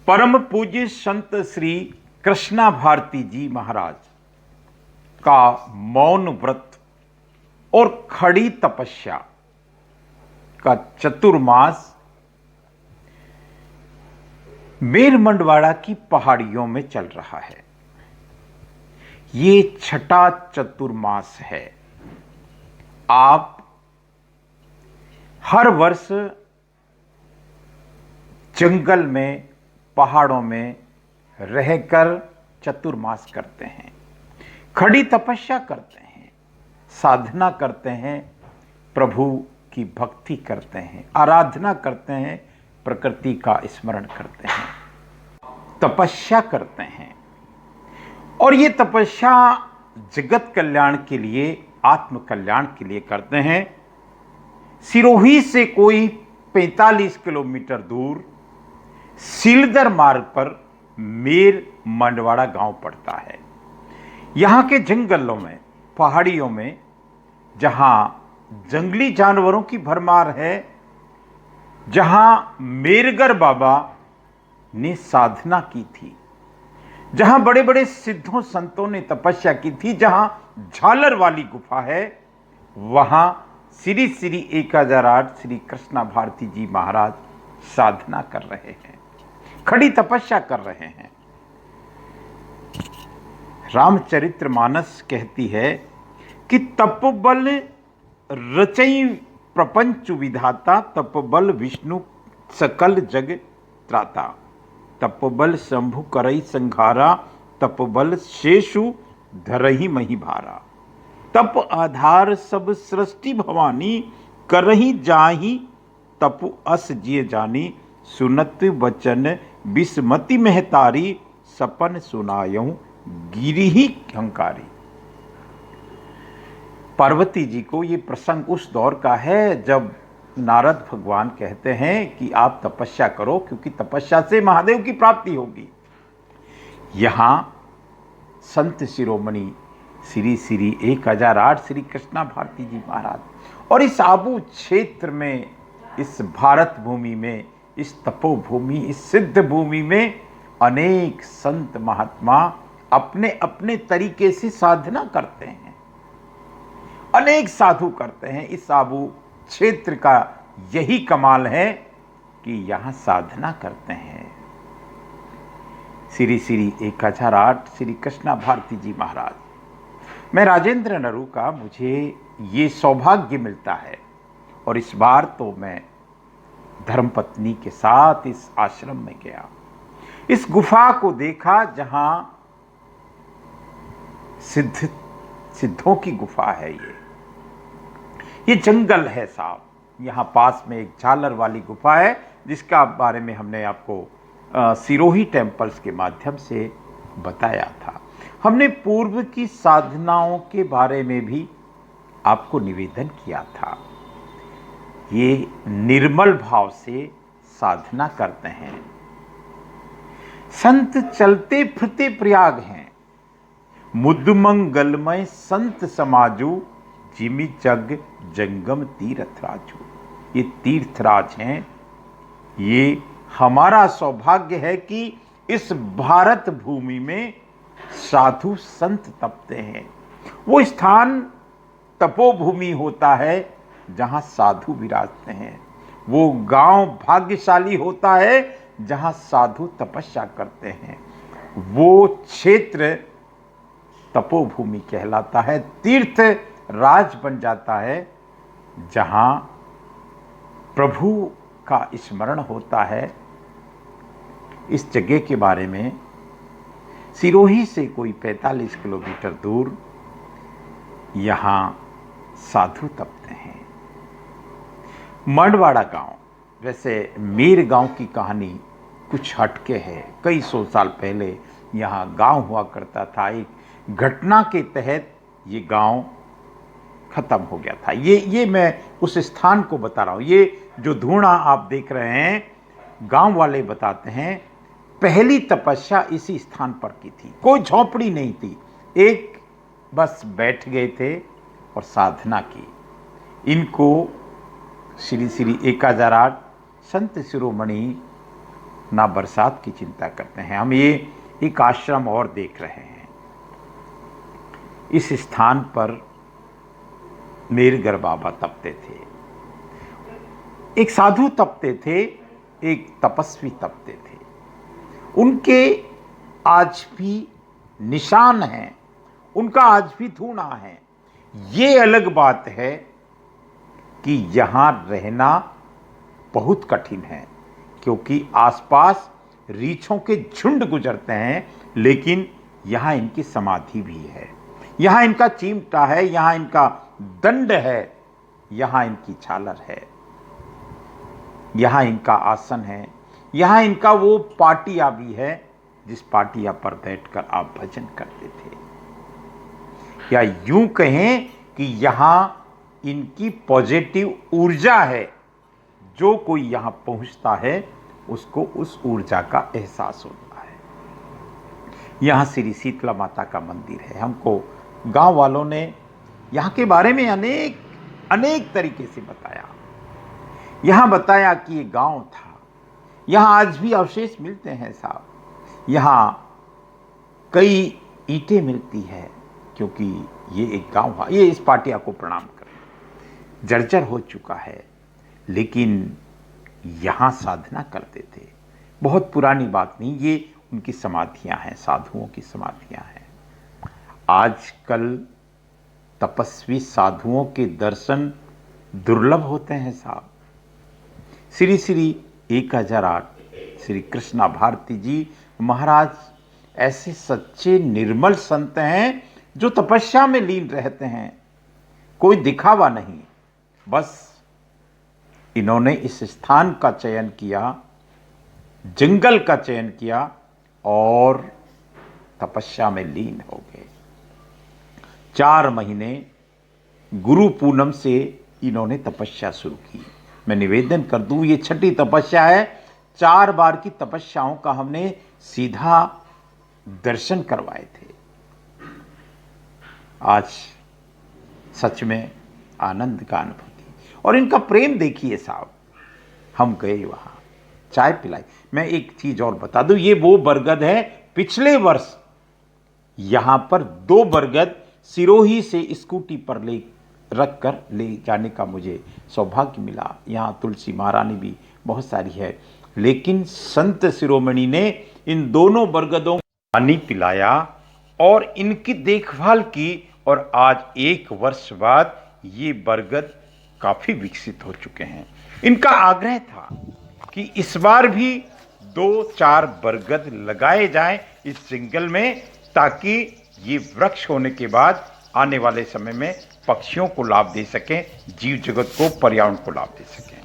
परम पूज्य संत श्री कृष्णा भारती जी महाराज का मौन व्रत और खड़ी तपस्या का चतुर्मास मेरमंडवाड़ा की पहाड़ियों में चल रहा है। ये छठा चतुर्मास है। आप हर वर्ष जंगल में, पहाड़ों में रहकर चतुर्मास करते हैं, खड़ी तपस्या करते हैं, साधना करते हैं, प्रभु की भक्ति करते हैं, आराधना करते हैं, प्रकृति का स्मरण करते हैं, तपस्या करते हैं। और ये तपस्या जगत कल्याण के लिए, आत्म कल्याण के लिए करते हैं। सिरोही से कोई 45 किलोमीटर दूर सीलदर मार्ग पर मेर मंडवाड़ा गांव पड़ता है। यहाँ के जंगलों में, पहाड़ियों में, जहाँ जंगली जानवरों की भरमार है, जहाँ मेरगर बाबा ने साधना की थी, जहाँ बड़े बड़े सिद्धों संतों ने तपस्या की थी, जहाँ झालर वाली गुफा है, वहाँ श्री श्री 1008 श्री कृष्णा भारती जी महाराज साधना कर रहे हैं, खड़ी तपस्या कर रहे हैं। रामचरितमानस कहती है कि तपबल रचई प्रपंच विधाता, तपबल विष्णु सकल जग त्राता, तपबल शंभु करई संघारा, तपबल शेषु धरही मही भारा, तप आधार सब सृष्टि भवानी, करही जाही तपु अस जिय जानी, सुनत वचन बिस्मति महतारी, सपन सुनायऊं गिरिही हंकारी। पार्वती जी को ये प्रसंग उस दौर का है जब नारद भगवान कहते हैं कि आप तपस्या करो, क्योंकि तपस्या से महादेव की प्राप्ति होगी। यहां संत शिरोमणि श्री श्री 1008 श्री कृष्णा भारती जी महाराज और इस आबू क्षेत्र में, इस भारत भूमि में, इस तपोभूमि, इस सिद्ध भूमि में अनेक संत महात्मा अपने अपने तरीके से साधना करते हैं, अनेक साधु करते हैं। इस आबू क्षेत्र का यही कमाल है कि यहां साधना करते हैं। श्री श्री 1008 श्री कृष्णा भारती जी महाराज। मैं राजेंद्र नरू का, मुझे ये सौभाग्य मिलता है और इस बार तो मैं धर्मपत्नी के साथ इस आश्रम में गया, इस गुफा को देखा जहां सिद्धों की गुफा है। ये जंगल है साहब। यहाँ पास में एक झालर वाली गुफा है जिसका बारे में हमने आपको सिरोही टेम्पल्स के माध्यम से बताया था। हमने पूर्व की साधनाओं के बारे में भी आपको निवेदन किया था। ये निर्मल भाव से साधना करते हैं। संत चलते फिरते प्रयाग हैं, मुदमंगलमय संत समाजू, जिमि जग जंगम तीर्थराजू। ये तीर्थराज हैं। ये हमारा सौभाग्य है कि इस भारत भूमि में साधु संत तपते हैं। वो स्थान तपोभूमि होता है जहां साधु विराजते हैं। वो गांव भाग्यशाली होता है जहां साधु तपस्या करते हैं। वो क्षेत्र तपोभूमि कहलाता है, तीर्थ राज बन जाता है जहां प्रभु का स्मरण होता है। इस जगह के बारे में सिरोही से कोई 45 किलोमीटर दूर यहाँ साधु तपते हैं। मंडवाड़ा गांव, वैसे मेर गांव की कहानी कुछ हटके है। कई सौ साल पहले यहाँ गांव हुआ करता था। एक घटना के तहत ये गांव खत्म हो गया था। ये मैं उस स्थान को बता रहा हूँ। ये जो धूणा आप देख रहे हैं, गांव वाले बताते हैं पहली तपस्या इसी स्थान पर की थी। कोई झोपड़ी नहीं थी, एक बस बैठ गए थे और साधना की। इनको श्री श्री 1008 संत शिरोमणि ना बरसात की चिंता करते हैं। हम ये एक आश्रम और देख रहे हैं। इस स्थान पर मेरगर बाबा तपते थे, एक साधु तपते थे, एक तपस्वी तपते थे। उनके आज भी निशान हैं, उनका आज भी धूना है। ये अलग बात है कि यहां रहना बहुत कठिन है, क्योंकि आसपास रीछों के झुंड गुजरते हैं, लेकिन यहां इनकी समाधि भी है, यहां इनका चिमटा है, यहां इनका दंड है, यहां इनकी झालर है, यहां इनका आसन है, यहां इनका वो पाटिया भी है जिस पाटिया पर बैठकर आप भजन करते थे। या यूं कहें कि यहां इनकी पॉजिटिव ऊर्जा है। जो कोई यहां पहुंचता है उसको उस ऊर्जा का एहसास होता है। यहां श्री शीतला माता का मंदिर है। हमको गांव वालों ने यहां के बारे में अनेक तरीके से बताया। यहां बताया कि ये गांव था, यहां आज भी अवशेष मिलते हैं साहब। यहां कई ईंटें मिलती है, क्योंकि ये एक गांव है। ये इस पाटिया को प्रणाम करें, जर्जर हो चुका है, लेकिन यहां साधना करते थे। बहुत पुरानी बात नहीं, ये उनकी समाधियां हैं, साधुओं की समाधियां हैं। आजकल तपस्वी साधुओं के दर्शन दुर्लभ होते हैं साहब। श्री श्री 1008 श्री कृष्णा भारती जी महाराज ऐसे सच्चे निर्मल संत हैं जो तपस्या में लीन रहते हैं। कोई दिखावा नहीं, बस इन्होंने इस स्थान का चयन किया, जंगल का चयन किया और तपस्या में लीन हो गए। 4 महीने गुरु पूनम से इन्होंने तपस्या शुरू की। मैं निवेदन कर दूं, ये 6ठी तपस्या है। 4 बार की तपस्याओं का हमने सीधा दर्शन करवाए थे। आज सच में आनंद का अनुभूति। और इनका प्रेम देखिए साहब। हम गए वहां, चाय पिलाई। मैं एक चीज और बता दूं, ये वो बरगद है। पिछले वर्ष यहां पर 2 बरगद सिरोही से स्कूटी पर रखकर ले जाने का मुझे सौभाग्य मिला। यहाँ तुलसी महारानी भी बहुत सारी है, लेकिन संत शिरोमणि ने इन दोनों बरगदों को पानी पिलाया और इनकी देखभाल की, और आज 1 वर्ष बाद ये बरगद काफी विकसित हो चुके हैं। इनका आग्रह था कि इस बार भी 2-4 बरगद लगाए जाएं इस जंगल में, ताकि ये वृक्ष होने के बाद आने वाले समय में पक्षियों को लाभ दे सकें, जीव जगत को, पर्यावरण को लाभ दे सकें।